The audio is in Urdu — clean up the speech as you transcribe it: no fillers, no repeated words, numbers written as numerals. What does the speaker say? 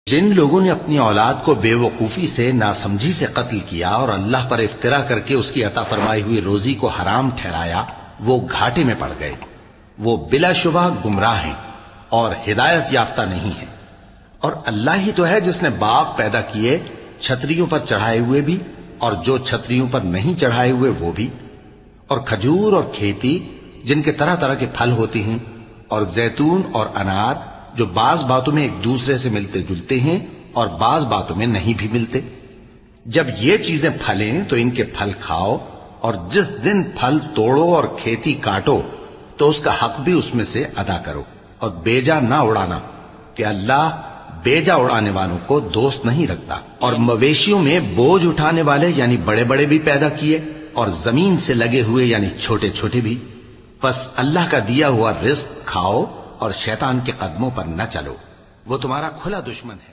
جن لوگوں نے اپنی اولاد کو بے وقوفی سے ناسمجھی سے قتل کیا اور اللہ پر افترا کر کے اس کی عطا فرمائی ہوئی روزی کو حرام ٹھہرایا، وہ گھاٹے میں پڑ گئے، وہ بلا شبہ گمراہ ہیں اور ہدایت یافتہ نہیں ہیں۔ اور اللہ ہی تو ہے جس نے باغ پیدا کیے، چھتریوں پر چڑھائے ہوئے بھی اور جو چھتریوں پر نہیں چڑھائے ہوئے وہ بھی، اور کھجور اور کھیتی جن کے طرح طرح کے پھل ہوتے ہیں، اور زیتون اور انار جو بعض باتوں میں ایک دوسرے سے ملتے جلتے ہیں اور بعض باتوں میں نہیں بھی ملتے۔ جب یہ چیزیں پھلیں تو ان کے پھل کھاؤ، اور جس دن پھل توڑو اور کھیتی کاٹو تو اس کا حق بھی اس میں سے ادا کرو، اور بیجا نہ اڑانا کہ اللہ بیجا اڑانے والوں کو دوست نہیں رکھتا۔ اور مویشیوں میں بوجھ اٹھانے والے یعنی بڑے بڑے بھی پیدا کیے، اور زمین سے لگے ہوئے یعنی چھوٹے چھوٹے بھی۔ بس اللہ کا دیا ہوا رزق کھاؤ اور شیطان کے قدموں پر نہ چلو، وہ تمہارا کھلا دشمن ہے۔